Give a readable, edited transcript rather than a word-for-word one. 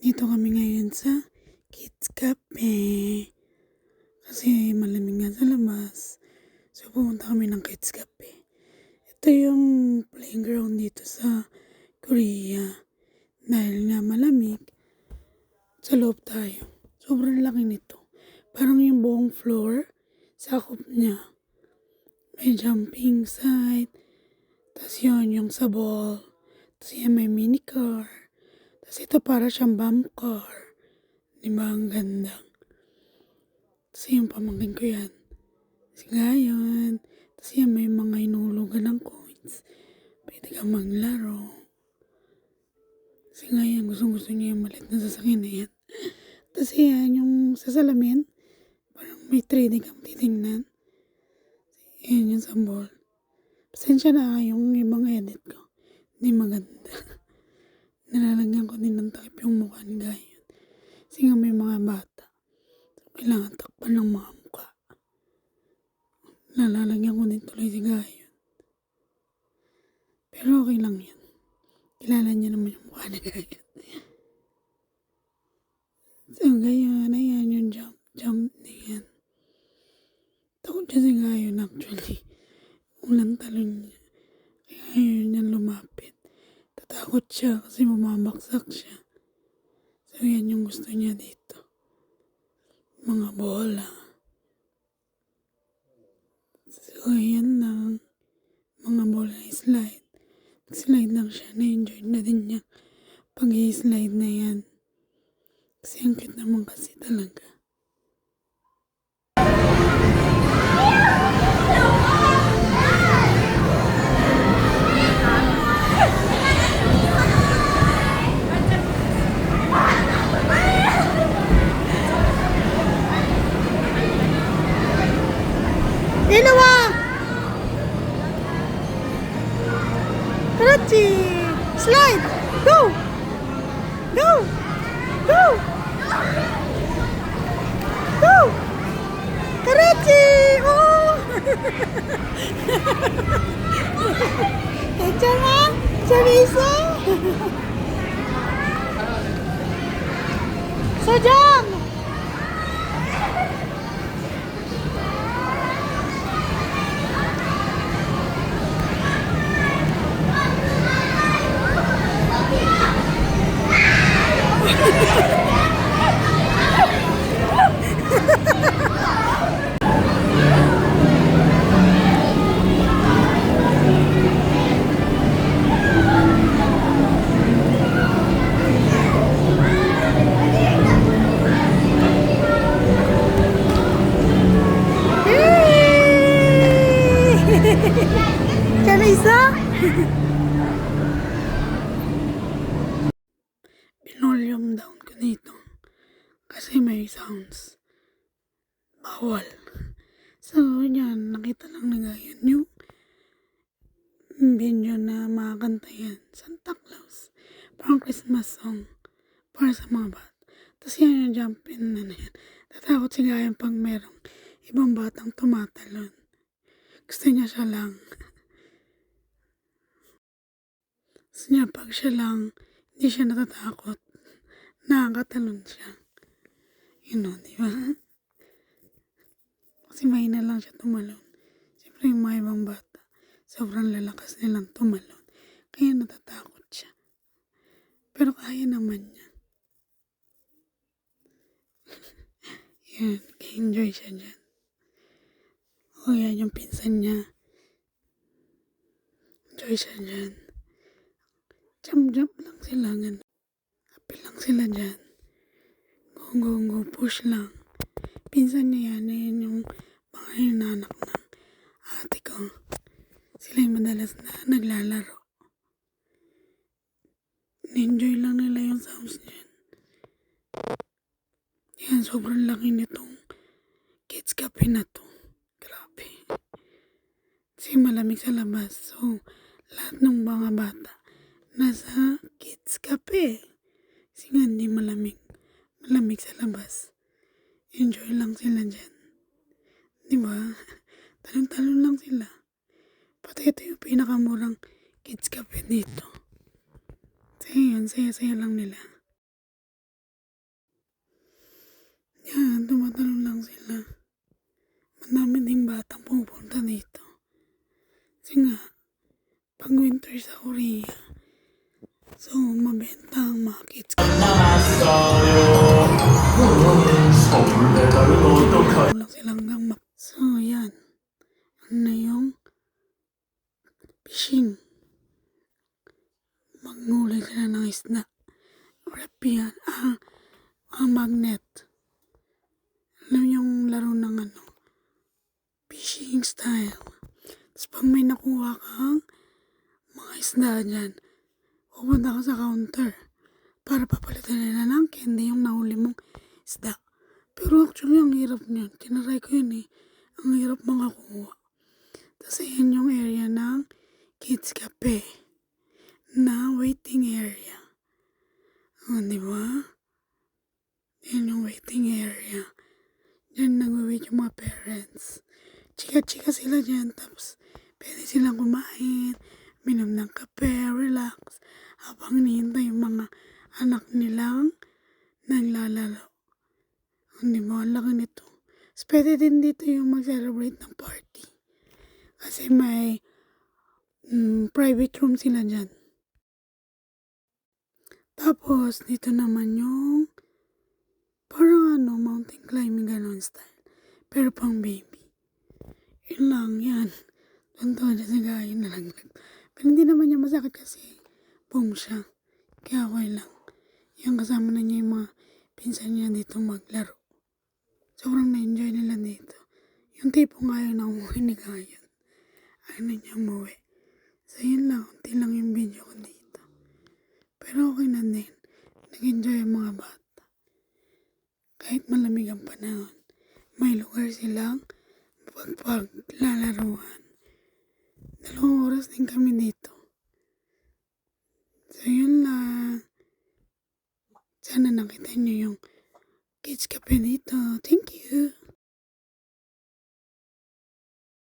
Dito kami ngayon sa Kids Cafe. Kasi malamig nga sa labas. So pumunta kami ng Kids Cafe. Ito yung playground dito sa Korea. Dahil nga malamig, sa loob tayo. Sobrang laki nito. Parang yung buong floor, sakop niya. May jumping side. Tapos yun, yung sa ball. Tapos yan, may mini car. Tapos ito para siyang bump car. Diba? Ang ganda. Tapos yung pamangkin ko yan. Si Gayon. Tapos yan, may mga inulugan ng coins. Pwede kang maglaro. Si Gayon, gusto niya yung maliit na sasakyan na yan. Tapos yan, yung sa salamin. Parang may 3D kang titingnan. Yan yung sa ball. Pasensya na yung ibang edit ko. Hindi maganda. Nilalagyan ko din ng takip yung mukha ni Gayon. Kasi nga may mga bata. So, kailangan takpan ng mga mukha. Nalalagyan ko din tuloy si Gayon. Pero okay lang yan. Kilala niya naman yung mukha ni Gayon. So, Gayon, ayan yung jump na yan. Takot siya si Gayon actually. Unang talon niya. Kaya yun yan lumapit. Tatakot siya kasi bumabaksak siya. So yan yung gusto niya dito. Mga bola. So yan lang. Mga bola slide. Slide lang siya. Na-enjoy na din niya. Pag i-slide na yan. Kasi ang cute naman kasi talaga. Dalawa! Karachi! Slide! Go! Go! Go! Go! Karachi! Oh! 괜찮아? 재미있어? 소정! 재미있어? Pinolium down ko dito kasi may sounds. Bawal. So, yan. Nakita lang na Gayon yung video na makakanta yan. Santa Claus. Parang Christmas song. Para sa mga bata. Tapos yan yung jumpin na yan. Tatakot si Gayon pag merong ibang batang tumatalon. Gusto niya siya lang. Gusto niya pag siya lang, hindi siya natatakot. Nakakatalon siya. You know, di ba? Kasi mahina lang siya tumalon. Siyempre yung mga ibang bata, sobrang lalakas nilang tumalon. Kaya natatakot siya. Pero kaya naman niya. Yan, enjoy siya dyan. O yan yung pinsan niya. Enjoy siya dyan. Jump lang sila. Ganun. Happy lang sila dyan. Go, push lang. Pinsan niya yan. Yan yung mga inanak ng ate ko. Sila yung madalas na naglalaro. Enjoy lang nila yung sounds dyan. Yan, sobrang laki nitong Kids Cafe na to. Grabe. Kasi malamig sa labas. So, lahat ng mga bata nasa Kids Cafe. Kasi nga hindi malamig. Malamig sa labas. Enjoy lang sila dyan. Diba? Talon-talon lang sila. Pati ito yung pinakamurang Kids Cafe dito. Kasi yun, saya-saya lang nila. Korea. So, mabenta ang mga kids cafe. Lang silang map. So, yan. Ano na yung fishing. Magnulay sila ng isda. Rep yan. Ang magnet. Alam yung laro ng fishing style. Tapos pag may nakuha kang mga isda dyan, pupunta ka sa counter para papalitan nila ng candy yung nahuli mong isda. Pero actually, ang hirap niyan. Tinaray ko yun eh. Ang hirap makakuha. Tapos ayan yung area ng Kids Cafe na waiting area. O, diba? Yan yung waiting area. Diyan nag-wait yung mga parents. Chika-chika sila dyan. Tapos, pwede silang kumain, minom ng kape, relax, habang hinihintay yung mga anak nilang naglalaro. Hindi ba? Ang laki nito. Tapos, pwede din dito yung mag-celebrate ng party. Kasi may private room sila dyan. Tapos, dito naman yung parang mountain climbing ganon style. Pero pang baby. Yun lang, yan. Tunto dyan sa gaya nalaglag. Pero hindi naman niya masakit kasi boom siya. Kaya okay lang. Yung kasama na niya yung mga pinsan niya dito maglaro. Sobrang na-enjoy nila dito. Yung tipong ayaw na umuwi ni Gayon. Ayaw na niya umuwi. So yun lang, unti lang yung video ko dito. Pero okay na din. Nag-enjoy yung mga bata. Kahit malamig ang panahon, may lugar silang paglalaruan. 2 oras din kami dito. So yun lang. Sana nakita niyo yung Kids Cafe dito. Thank you.